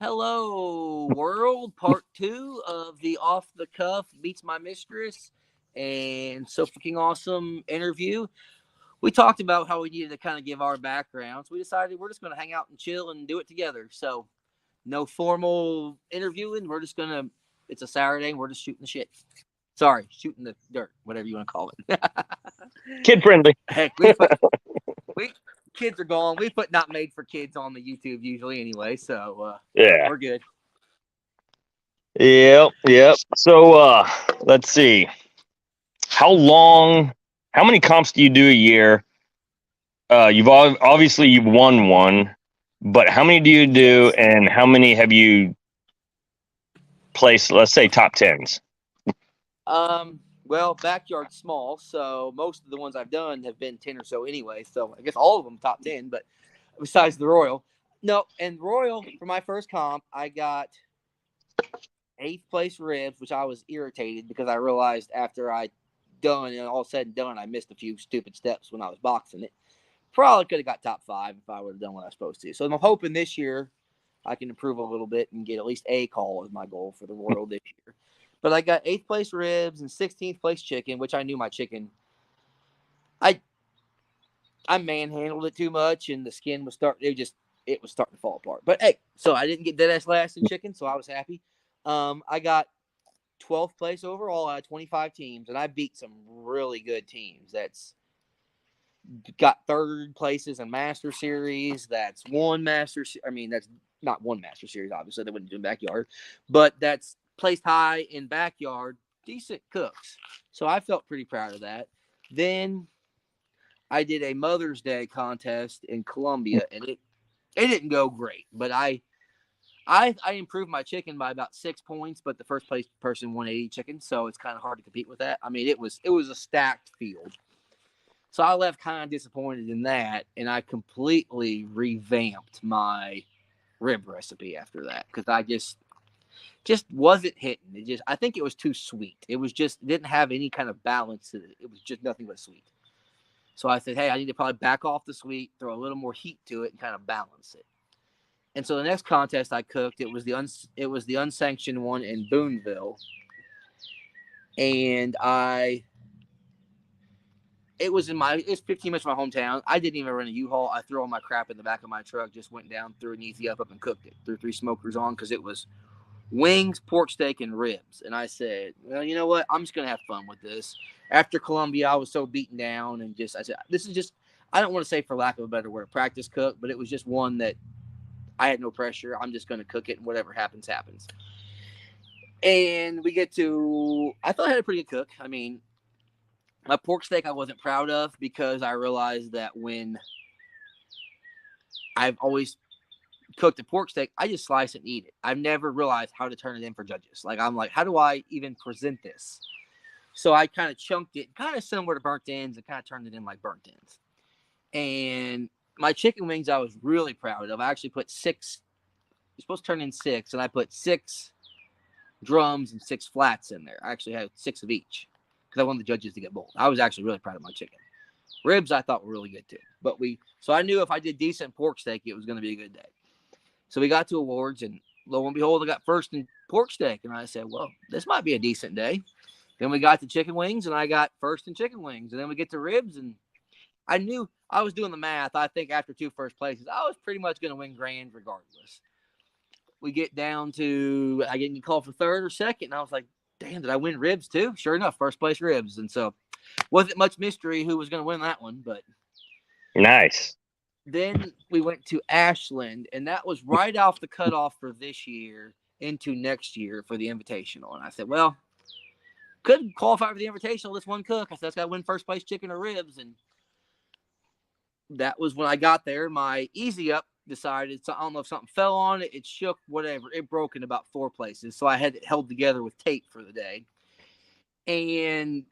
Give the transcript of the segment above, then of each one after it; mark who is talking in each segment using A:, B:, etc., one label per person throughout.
A: Hello, world. Part two of the Off the Cuff Beats My Mistress and so fucking awesome interview. We talked about how we needed to kind of give our backgrounds. We decided we're just going to hang out and chill and do it together. So, no formal interviewing. We're just going to, it's a Saturday and we're just shooting the shit. Sorry, shooting the dirt, whatever you want to call it.
B: Kid friendly.
A: Heck, we kids are gone. We put not made for kids on the YouTube usually anyway. So,
B: Yeah.
A: we're good.
B: Yep. So let's see. How long how many comps do you do a year? Obviously you've won one, but how many do you do
A: Yes.
B: and how many have you placed, let's say top tens?
A: Well, backyard's small, so most of the ones I've done have been 10 or so anyway. So I guess all of them top 10, but besides the Royal. No, and Royal, for my first comp, I got eighth place ribs, which I was irritated because I realized after I done and all said and done, I missed a few stupid steps when I was boxing it. Probably could have got top five if I would have done what I was supposed to. So I'm hoping this year I can improve a little bit and get at least a call as my goal for the Royal this year. But I got eighth place ribs and 16th place chicken, which I knew my chicken. I I manhandled it too much, and the skin was starting. It was starting to fall apart. But hey, so I didn't get dead ass last in chicken, so I was happy. I got 12th place overall out of 25 teams, and I beat some really good teams. That's got third places in Master Series. That's one Master. I mean, that's not one Master Series. Obviously, they wouldn't do backyard, but that's placed high in backyard. Decent cooks. So I felt pretty proud of that. Then I did a Mother's Day contest in Columbia, and it didn't go great, but I improved my chicken by about 6 points, but the first place person won 80 chickens, so it's kind of hard to compete with that. I mean, it was a stacked field. So I left kind of disappointed in that, and I completely revamped my rib recipe after that because I just wasn't hitting. I think it was too sweet. It was just it didn't have any kind of balance to it. It was just nothing but sweet. So I said, hey, I need to probably back off the sweet, throw a little more heat to it, and kind of balance it. And so the next contest I cooked, it was the unsanctioned one in Boonville, and I it was 15 minutes from my hometown. I didn't even run a U-Haul. I threw all my crap in the back of my truck, just went down, threw an easy up and cooked it. Threw three smokers on because it was wings, pork steak, and ribs. And I said, well, you know what? I'm just gonna have fun with this. After Columbia, I was so beaten down and I said, this is just I don't want to say for lack of a better word, practice cook, but it was just one that I had no pressure. I'm just gonna cook it and whatever happens, happens. And I thought I had a pretty good cook. I mean, my pork steak I wasn't proud of because I realized that when I've always cooked a pork steak, I just slice it and eat it. I've never realized how to turn it in for judges. Like I'm like, how do I even present this? So I kind of chunked it, kind of similar to burnt ends, and kind of turned it in like burnt ends. And my chicken wings, I was really proud of. I actually put six. You're supposed to turn in six, and I put six drums and six flats in there. I actually had six of each because I wanted the judges to get bold. I was actually really proud of my chicken. Ribs I thought were really good too. So I knew if I did decent pork steak, it was going to be a good day. So we got to awards, and lo and behold, I got first in pork steak. And I said, well, this might be a decent day. Then we got to chicken wings, and I got first in chicken wings. And then we get to ribs, and I knew I was doing the math. I think after two first places, I was pretty much going to win grand regardless. We get down to, I get called for third or second, and I was like, damn, did I win ribs too? Sure enough, first place ribs. And so wasn't much mystery who was going to win that one, but
B: Nice.
A: then we went to Ashland, and that was right off the cutoff for this year into next year for the Invitational. And I said, well, couldn't qualify for the Invitational. This one cook. I said, I got to win first place chicken or ribs. And that was when I got there. My easy up decided, so I don't know if something fell on it. It shook, whatever. It broke in about four places. So I had it held together with tape for the day. And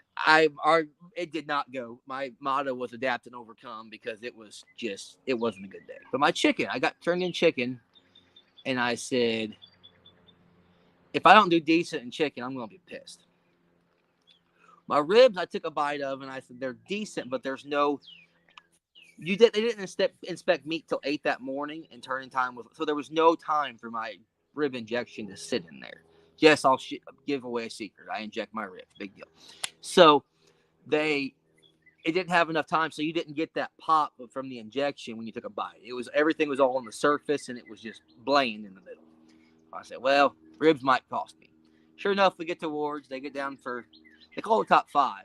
A: it did not go. My motto was adapt and overcome because it wasn't a good day. But my chicken, I got turned in chicken, and I said, if I don't do decent in chicken, I'm going to be pissed. My ribs, I took a bite of, and I said they're decent, but there's no. They didn't inspect meat till 8 that morning, and turning time was so there was no time for my rib injection to sit in there. Yes, I'll give away a secret. I inject my ribs. Big deal. So it didn't have enough time, so you didn't get that pop from the injection when you took a bite. Everything was all on the surface, and it was just bland in the middle. I said, well, ribs might cost me. Sure enough, we get to awards. They get down they call the top 5.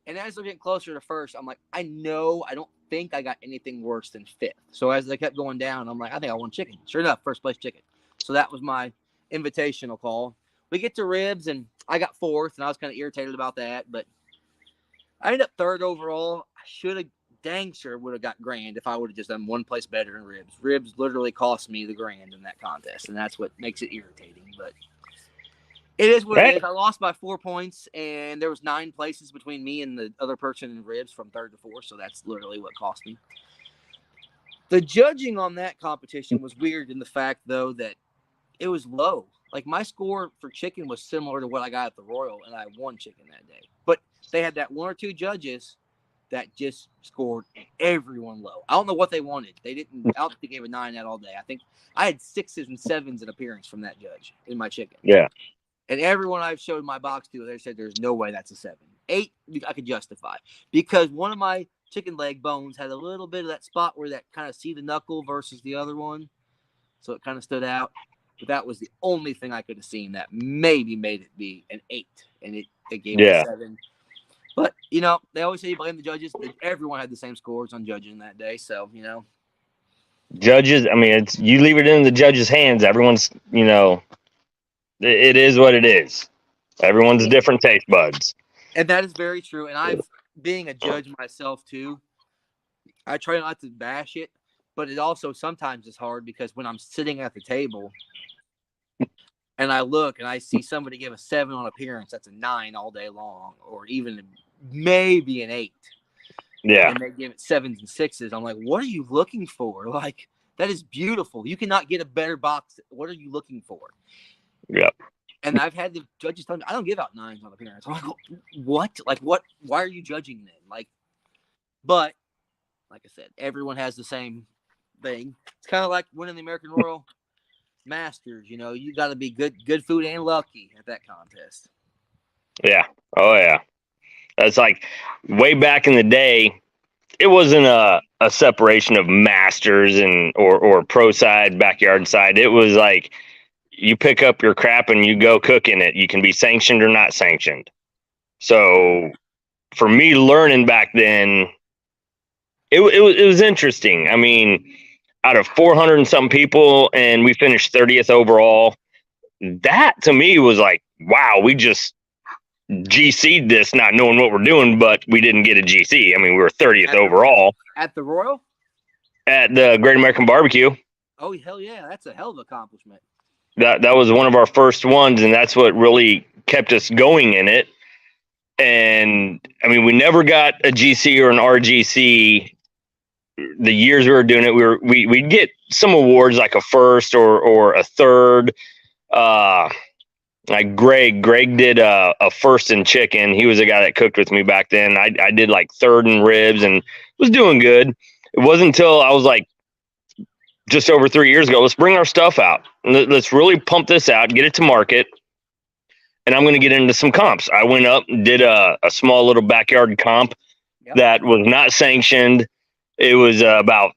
A: And as they're getting closer to first, I'm like, I don't think I got anything worse than 5th. So as they kept going down, I'm like, I think I won chicken. Sure enough, first place chicken. So that was my invitational call. We get to ribs, and I got 4th, and I was kind of irritated about that. But I ended up 3rd overall. I dang sure would have got grand if I would have just done one place better in ribs. Ribs literally cost me the grand in that contest, and that's what makes it irritating. But it is what it is. I lost by 4 points, and there was 9 places between me and the other person in ribs from 3rd to 4th, so that's literally what cost me. The judging on that competition was weird in the fact, though, that it was low. Like, my score for chicken was similar to what I got at the Royal, and I won chicken that day. But they had that 1 or 2 judges that just scored everyone low. I don't know what they wanted. I don't think they gave a 9 out all day. I think I had 6s and 7s in appearance from that judge in my chicken.
B: Yeah.
A: And everyone I've showed my box to, they said there's no way that's a 7. 8, I could justify. Because one of my chicken leg bones had a little bit of that spot where that kind of see the knuckle versus the other one. So it kind of stood out. But that was the only thing I could have seen that maybe made it be an 8. And it gave it a 7. But, they always say you blame the judges. Everyone had the same scores on judging that day. So,
B: Judges, I mean, you leave it in the judges' hands. Everyone's, it is what it is. Everyone's different taste buds.
A: And that is very true. And being a judge myself too, I try not to bash it, but it also sometimes is hard because when I'm sitting at the table and I look and I see somebody give a 7 on appearance, that's a 9 all day long, or even maybe an 8.
B: Yeah.
A: And they give it 7s and 6s. I'm like, what are you looking for? Like, that is beautiful. You cannot get a better box. What are you looking for?
B: Yep.
A: And I've had the judges tell me, I don't give out 9s on appearance. I'm like, what? Like, what? Why are you judging then? But like I said, everyone has the same thing. It's kind of like winning the American Royal Masters. You got to be good food and lucky at that contest.
B: Yeah. Oh, yeah. That's like way back in the day, it wasn't a separation of masters or pro side, backyard side. It was like you pick up your crap and you go cook in it. You can be sanctioned or not sanctioned. So for me learning back then, it was interesting. I mean, out of 400 and some people, and we finished 30th overall, that to me was like, wow, we just GC'd this, not knowing what we're doing, but we didn't get a GC. I mean, we were 30th overall.
A: At the Royal?
B: At the Great American Barbecue.
A: Oh, hell yeah. That's a hell of an accomplishment.
B: That was one of our first ones, and that's what really kept us going in it. And, I mean, we never got a GC or an RGC. The years we were doing it, we'd get some awards like a first or a third. Like Greg did a first in chicken. He was the guy that cooked with me back then. I did like 3rd in ribs and was doing good. It wasn't until I was like just over 3 years ago, let's bring our stuff out. Let's really pump this out, get it to market. And I'm going to get into some comps. I went up and did a small little backyard comp that was not sanctioned. It was about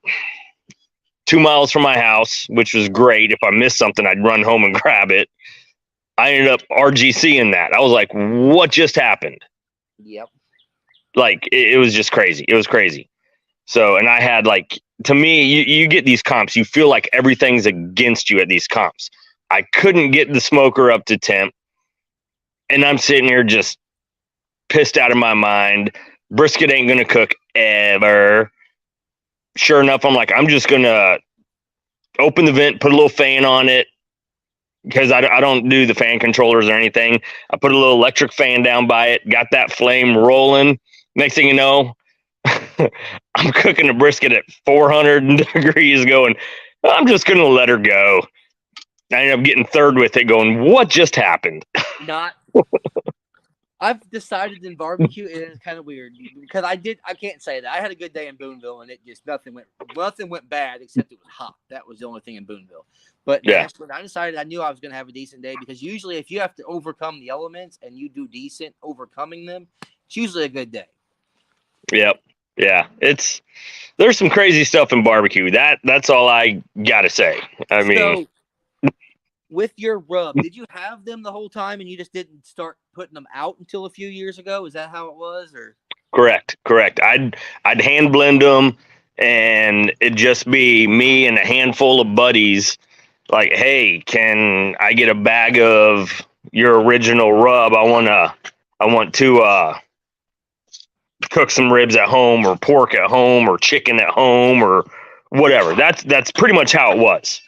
B: 2 miles from my house, which was great. If I missed something, I'd run home and grab it. I ended up RGC in that. I was like, what just happened?
A: Yep.
B: Like, it was just crazy. It was crazy. So, and I had like, to me, you get these comps, you feel like everything's against you at these comps. I couldn't get the smoker up to temp. And I'm sitting here just pissed out of my mind. Brisket ain't going to cook ever. Sure enough, I'm like, I'm just going to open the vent, put a little fan on it, because I don't do the fan controllers or anything. I put a little electric fan down by it, got that flame rolling. Next thing you know, I'm cooking a brisket at 400 degrees going, I'm just going to let her go. I ended up getting 3rd with it going, what just happened?
A: I've decided in barbecue, and it's kind of weird because I can't say that. I had a good day in Boonville, and it just nothing went bad except it was hot. That was the only thing in Boonville. But
B: Yeah.
A: Nashville, I decided I knew I was going to have a decent day because usually if you have to overcome the elements and you do decent overcoming them, it's usually a good day.
B: Yep. Yeah. There's some crazy stuff in barbecue. That's all I gotta say. I mean,
A: So with your rub, did you have them the whole time and you just didn't start putting them out until a few years ago? Is that how it was, or?
B: correct. I'd hand blend them, and it'd just be me and a handful of buddies. Like, hey, can I get a bag of your original rub? I want to cook some ribs at home, or pork at home, or chicken at home, or whatever. That's pretty much how it was.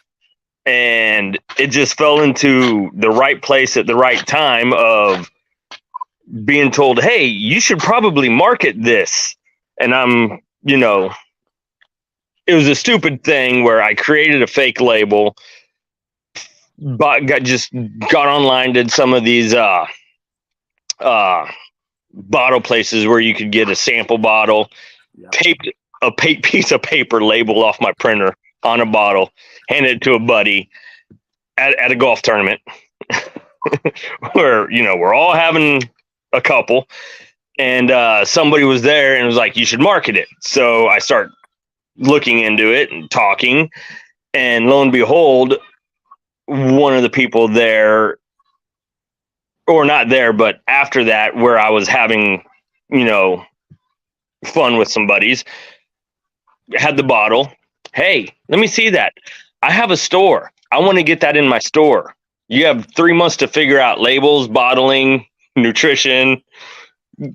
B: And it just fell into the right place at the right time of being told, hey, you should probably market this. And it was a stupid thing where I created a fake label, but got online, did some of these bottle places where you could get a sample bottle, taped a piece of paper label off my printer on a bottle, handed it to a buddy at a golf tournament where, we're all having a couple, and somebody was there and was like, you should market it. So I start looking into it and talking, and lo and behold, one of the people there, or not there, but after that, where I was having, fun with some buddies, had the bottle. Hey, let me see that. I have a store. I want to get that in my store. You have 3 months to figure out labels, bottling, nutrition,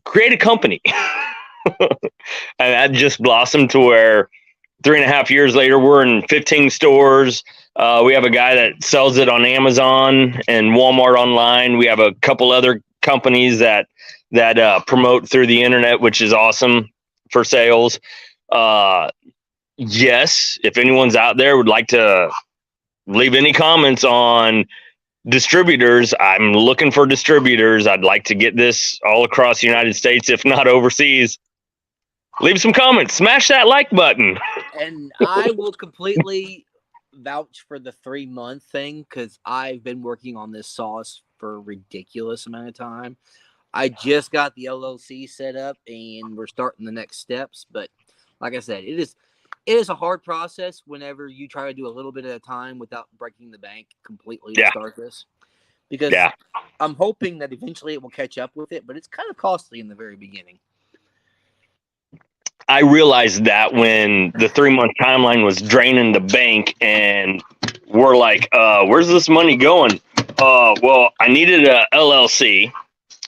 B: create a company. And that just blossomed to where 3.5 years later, we're in 15 stores. We have a guy that sells it on Amazon and Walmart online. We have a couple other companies that promote through the internet, which is awesome for sales. Yes, if anyone's out there would like to leave any comments on distributors, I'm looking for distributors. I'd like to get this all across the United States, if not overseas. Leave some comments. Smash that like button.
A: And I will completely vouch for the 3-month thing because I've been working on this sauce for a ridiculous amount of time. I just got the LLC set up and we're starting the next steps. But like I said, it is a hard process whenever you try to do a little bit at a time without breaking the bank completely to start this. Because I'm hoping that eventually it will catch up with it, but it's kind of costly in the very beginning.
B: I realized that when the 3-month timeline was draining the bank, and we're like, where's this money going? Well, I needed a LLC.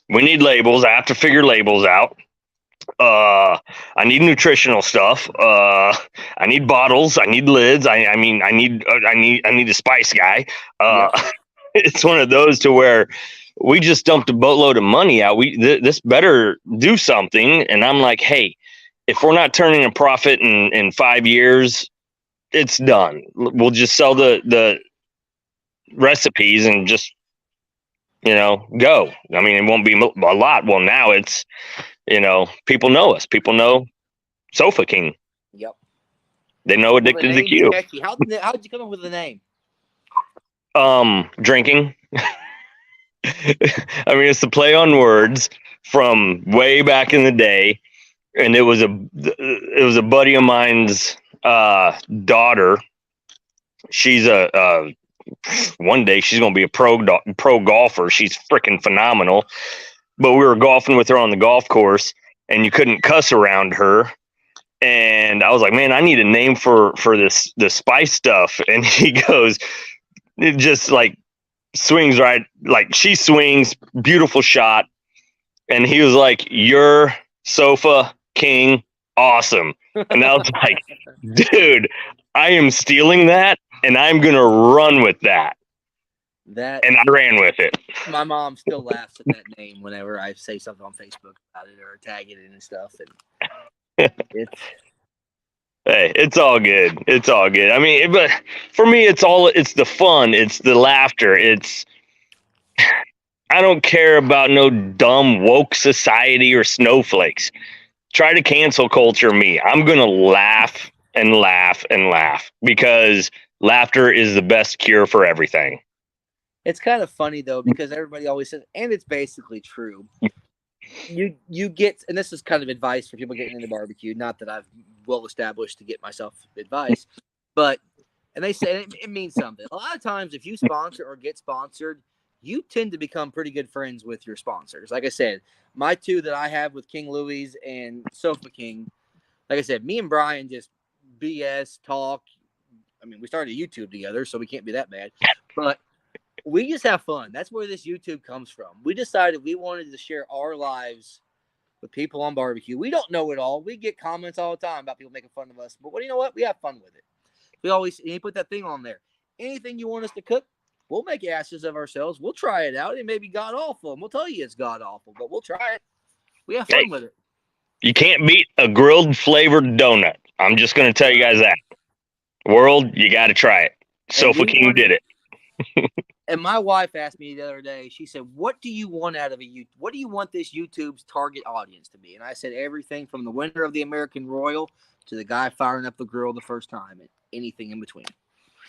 B: We need labels. I have to figure labels out. I need nutritional stuff. I need bottles. I need lids. I need a spice guy. It's one of those to where we just dumped a boatload of money out. This better do something. And I'm like, hey, if we're not turning a profit in 5 years, it's done. We'll just sell the recipes and just, go. I mean, it won't be a lot. Well, now it's, people know us. People know Sofa King.
A: Yep.
B: They know Addicted to Q.
A: How did you come up with the name?
B: Drinking. I mean, it's the play on words from way back in the day. And it was a buddy of mine's daughter. She's one day she's going to be a pro golfer. She's freaking phenomenal. But we were golfing with her on the golf course, and you couldn't cuss around her. And I was like, man, I need a name for this spice stuff. And he goes, it just like swings right, like she swings, beautiful shot. And he was like, you're Sofa King, awesome. And I was like, dude, I am stealing that, and I'm gonna run with that. And I ran with it.
A: My mom still laughs at that name whenever I say something on Facebook about it or tag it in and stuff. And
B: hey, it's all good. It's all good. I mean, but for me, it's the fun. It's the laughter. I don't care about no dumb woke society or snowflakes. Try to cancel culture me. I'm going to laugh and laugh and laugh because laughter is the best cure for everything.
A: It's kind of funny though, because everybody always says, and it's basically true. You get, and this is kind of advice for people getting into barbecue. Not that I've well established to get myself advice, but and they say it means something. A lot of times, if you sponsor or get sponsored, you tend to become pretty good friends with your sponsors. Like I said, my two that I have with King Louis and Sofa King, like I said, me and Brian just BS talk. I mean, we started YouTube together, so we can't be that bad, but we just have fun. That's where this YouTube comes from. We decided we wanted to share our lives with people on barbecue. We don't know it all. We get comments all the time about people making fun of us, but you know what? We have fun with it. We always put that thing on there. Anything you want us to cook, we'll make ashes of ourselves. We'll try it out. It may be god awful, and we'll tell you it's god awful, but we'll try it. We have fun with it.
B: You can't beat a grilled flavored donut. I'm just going to tell you guys that. World, you got to try it. Sofa King did it.
A: And my wife asked me the other day, she said, what do you want out of what do you want this YouTube's target audience to be? And I said, everything from the winner of the American Royal to the guy firing up the grill the first time and anything in between.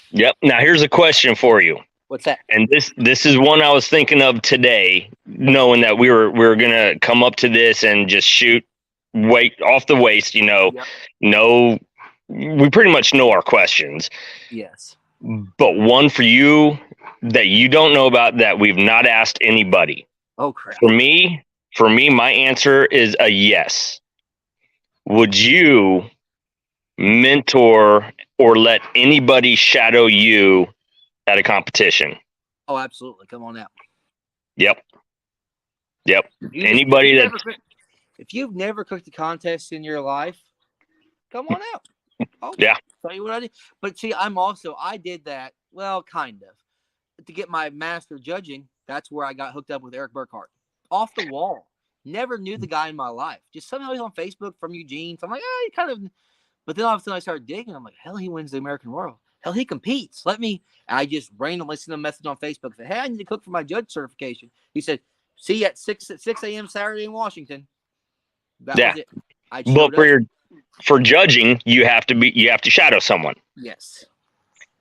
B: Yep. Now here's a question for you.
A: What's that?
B: And this is one I was thinking of today, knowing that we were gonna come up to this and just shoot weight off the waist, you know.
A: Yep.
B: No, we pretty much know our questions.
A: Yes.
B: But one for you that you don't know about that we've not asked anybody.
A: Oh crap.
B: For me, my answer is a yes. Would you mentor or let anybody shadow you at a competition?
A: Oh, absolutely. Come on out.
B: Yep. Anybody
A: if you've never cooked a contest in your life, come on out. Oh,
B: yeah.
A: Tell you what I did. But see, I did that. Well, kind of to get my master judging. That's where I got hooked up with Eric Burkhart off the wall. Never knew the guy in my life. Just somehow he's on Facebook from Eugene. So I'm like, he kind of. But then all of a sudden I started digging. I'm like, hell, he wins the American Royal. Hell, he competes. I just randomly sent him a message on Facebook. Said, hey, I need to cook for my judge certification. He said, see you at 6 a.m. Saturday in Washington. That was it.
B: But for judging, you have to shadow someone.
A: Yes.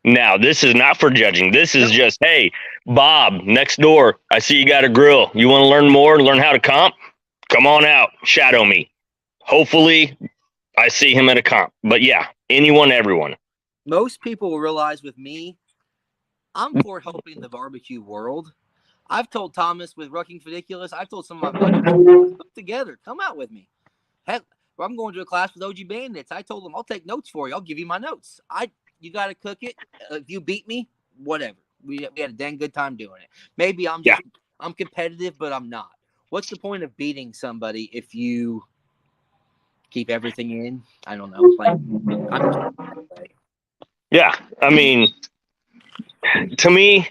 B: Now, this is not for judging. This is just, hey, Bob, next door, I see you got a grill. You want to learn more and learn how to comp? Come on out. Shadow me. Hopefully, I see him at a comp. But yeah, anyone, everyone.
A: Most people will realize with me, I'm for helping the barbecue world. I've told Thomas with Rucking Fidiculous, I've told some of my buddies, cook together. Come out with me. Heck, I'm going to a class with OG Bandits. I told them, I'll take notes for you. I'll give you my notes. You got to cook it. If you beat me, whatever. We had a dang good time doing it. Maybe I'm competitive, but I'm not. What's the point of beating somebody if you keep everything in? I don't know.
B: Yeah, I mean, to me,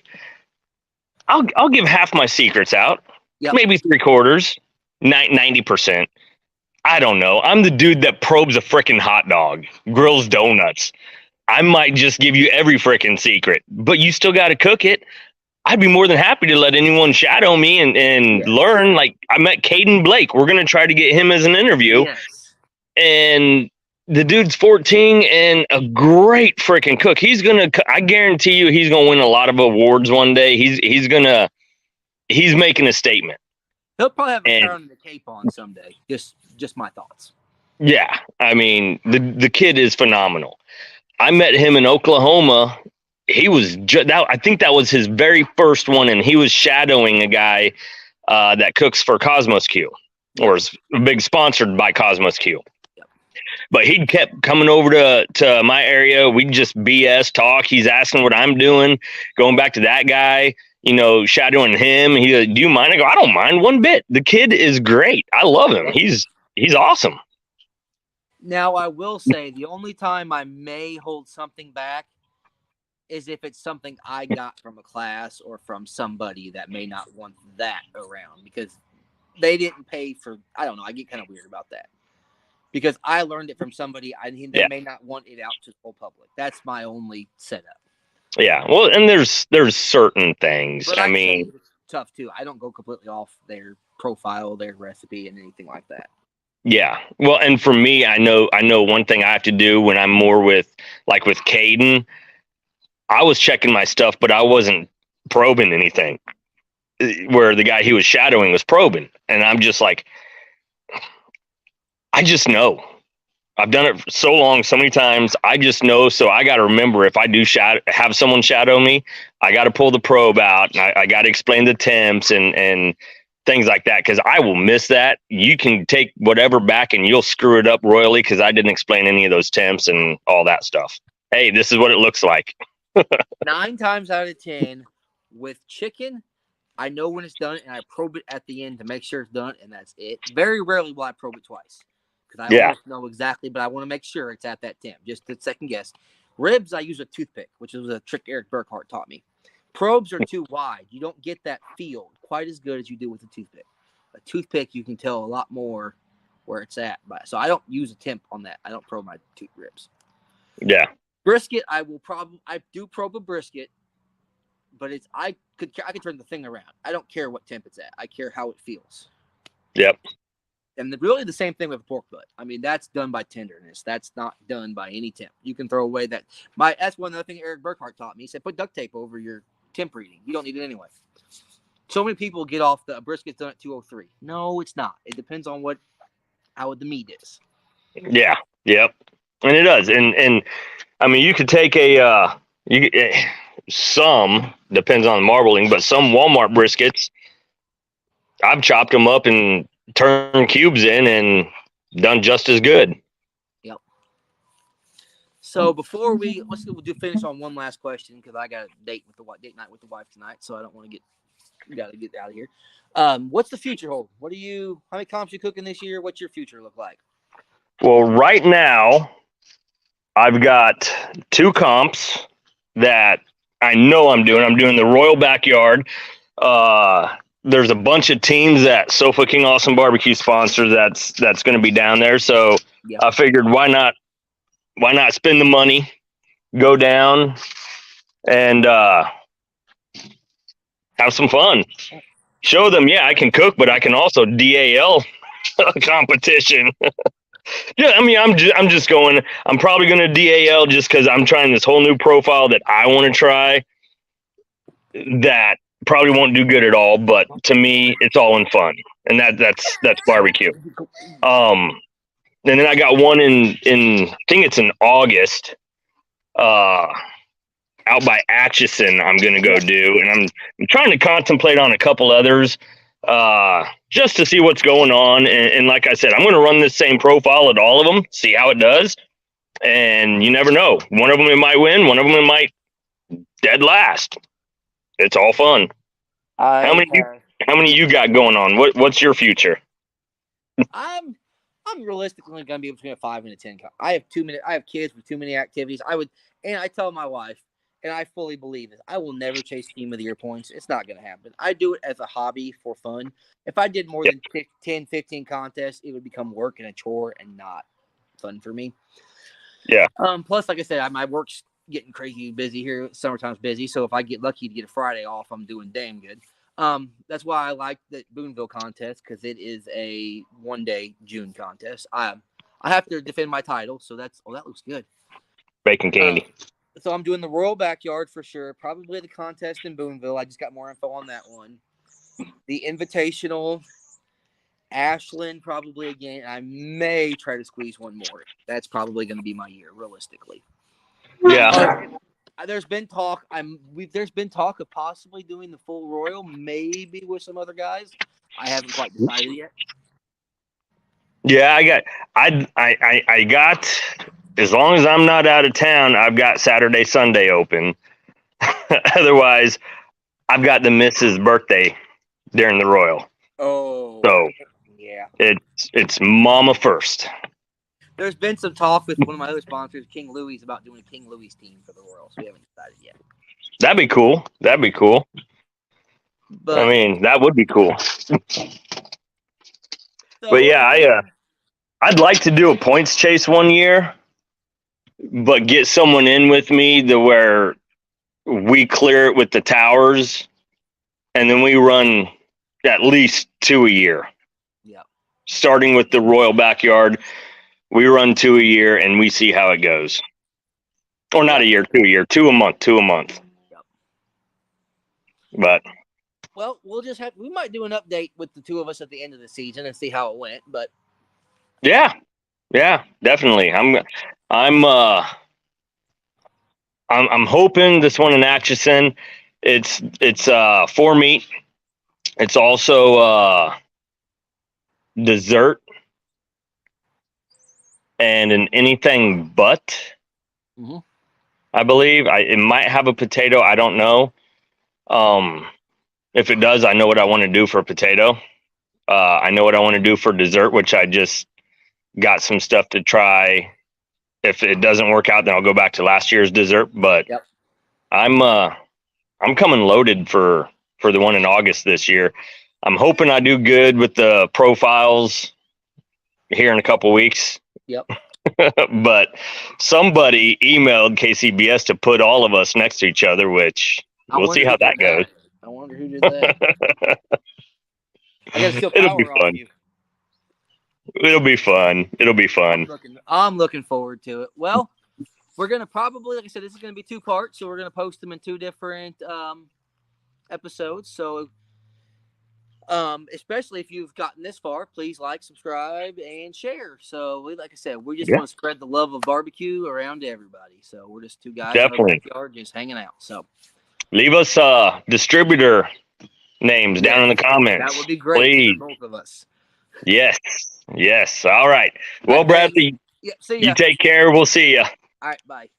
B: I'll give half my secrets out. Yep. Maybe 3/4, 90%. I don't know. I'm the dude that probes a freaking hot dog, grills donuts. I might just give you every freaking secret, but you still got to cook it. I'd be more than happy to let anyone shadow me and learn. Like, I met Caden Blake. We're going to try to get him as an interview. Yes. And the dude's 14 and a great freaking cook. I guarantee you he's going to win a lot of awards one day. He's making a statement.
A: He'll probably have a crown and the cape on someday. Just my thoughts.
B: Yeah. I mean, the kid is phenomenal. I met him in Oklahoma. He was I think that was his very first one, and he was shadowing a guy that cooks for Cosmos Q, or is big sponsored by Cosmos Q. Yep. But he kept coming over to my area. We'd just BS talk. He's asking what I'm doing, going back to that guy, shadowing him. He goes, do you mind? I go, I don't mind one bit. The kid is great. I love him. He's awesome.
A: Now, I will say the only time I may hold something back is if it's something I got from a class or from somebody that may not want that around because they didn't pay for, I don't know. I get kind of weird about that because I learned it from somebody they may not want it out to the whole public. That's my only setup.
B: Yeah. Well, and there's certain things.
A: But
B: I mean,
A: tough too. I don't go completely off their profile, their recipe, and anything like that.
B: Yeah. Well, and for me, I know one thing I have to do when I'm more with Caden. I was checking my stuff, but I wasn't probing anything. Where the guy he was shadowing was probing, and I'm just like, I just know. I've done it for so long, so many times. I just know. So I got to remember, if I do have someone shadow me, I got to pull the probe out, and I got to explain the temps and things like that, because I will miss that. You can take whatever back and you'll screw it up royally because I didn't explain any of those temps and all that stuff. Hey, this is what it looks like.
A: 9 times out of 10 with chicken, I know when it's done, and I probe it at the end to make sure it's done, and that's it. Very rarely will I probe it twice, because I almost know exactly, but I want to make sure it's at that temp, just to second guess. Ribs, I use a toothpick, which is a trick Eric Burkhart taught me. Probes are too wide. You don't get that feel quite as good as you do with a toothpick. A toothpick, you can tell a lot more where it's at. So I don't use a temp on that. I don't probe my tooth ribs.
B: Yeah.
A: Brisket, I do probe a brisket, but I could turn the thing around. I don't care what temp it's at. I care how it feels.
B: Yep.
A: And really the same thing with pork butt. I mean, that's done by tenderness. That's not done by any temp. You can throw away that. That's one other thing Eric Burkhart taught me. He said, put duct tape over your temp reading. You don't need it anyway. So many people get off the brisket's done at 203. No, it's not. It depends on how the meat is.
B: Yeah. Yep. And it does. And I mean, you could take some, depends on the marbling, but some Walmart briskets, I've chopped them up and turned cubes in and done just as good.
A: Yep. So before we'll finish on one last question, because I got a date night with the wife tonight, so I don't want to got to get out of here. What's the future hold? How many comps you cooking this year? What's your future look like?
B: Well, right now, I've got 2 comps that I know I'm doing. I'm doing the Royal Backyard. There's a bunch of teams that Sofa King Awesome Barbecue sponsors that's going to be down there. So yep. I figured why not spend the money, go down and have some fun. Show them, I can cook, but I can also DAL a competition. Yeah, I mean, I'm just going. I'm probably going to DAL just because I'm trying this whole new profile that I want to try. That probably won't do good at all, but to me, it's all in fun, and that's barbecue. And then I got one in I think it's in August, out by Atchison. I'm going to go do, and I'm trying to contemplate on a couple others. Just to see what's going on. And like I said, I'm going to run this same profile at all of them, see how it does. And you never know. One of them, it might win. One of them, it might dead last. It's all fun. How many you got going on? What's your future?
A: I'm realistically going to be between a 5 and a 10. I have kids with too many activities. I tell my wife, and I fully believe this, I will never chase Team of the Year points. It's not going to happen. I do it as a hobby for fun. If I did more than 10, 15 contests, it would become work and a chore and not fun for me.
B: Yeah.
A: Plus, like I said, my work's getting crazy busy here. Summertime's busy. So if I get lucky to get a Friday off, I'm doing damn good. That's why I like the Boonville contest, because it is a one-day June contest. I have to defend my title, so that looks good.
B: Bacon candy.
A: So I'm doing the Royal Backyard for sure. Probably the contest in Boonville. I just got more info on that one. The Invitational, Ashland probably again. I may try to squeeze one more. That's probably going to be my year, realistically.
B: Yeah.
A: There's been talk. There's been talk of possibly doing the full Royal, maybe with some other guys. I haven't quite decided yet.
B: Yeah, I got. As long as I'm not out of town, I've got Saturday, Sunday open. Otherwise, I've got the Mrs. birthday during the Royal.
A: Oh,
B: so
A: yeah,
B: it's Mama first.
A: There's been some talk with one of my other sponsors, King Louis, about doing a King Louis team for the Royal. So we haven't decided yet.
B: That'd be cool. But, I mean, that would be cool. But yeah, I'd like to do a points chase one year, but get someone in with me to where we clear it with the towers and then we run at least 2 a year.
A: Yeah.
B: Starting with the Royal Backyard, we run 2 a year, and we see how it goes. Or not a year, 2 a year, 2 a month, 2 a month.
A: Yep.
B: But
A: well, we might do an update with the two of us at the end of the season and see how it went. But
B: yeah, definitely. I'm hoping this one in Atchison. It's 4 meat. It's also dessert and an anything but.
A: Mm-hmm.
B: I believe it might have a potato. I don't know. If it does, I know what I want to do for a potato. I know what I want to do for dessert, which I just got some stuff to try. If it doesn't work out, then I'll go back to last year's dessert. But
A: yep.
B: I'm coming loaded for the one in August this year. I'm hoping I do good with the profiles here in a couple weeks.
A: Yep.
B: But somebody emailed KCBS to put all of us next to each other, which we'll see how that goes.
A: I wonder who did that. I got to steal power off you.
B: It'll be fun. It'll be fun.
A: I'm looking forward to it. Well, we're going to probably, like I said, this is going to be 2 parts, so we're going to post them in 2 different episodes. So, especially if you've gotten this far, please like, subscribe, and share. So, like I said, we just want to spread the love of barbecue around to everybody. So, we're just 2 guys in our backyard just hanging out. So,
B: leave us distributor names down in the comments.
A: That would be great, please. For both of us.
B: Yes. All right. Well, Bradley,
A: see ya.
B: You take care. We'll see you.
A: All right. Bye.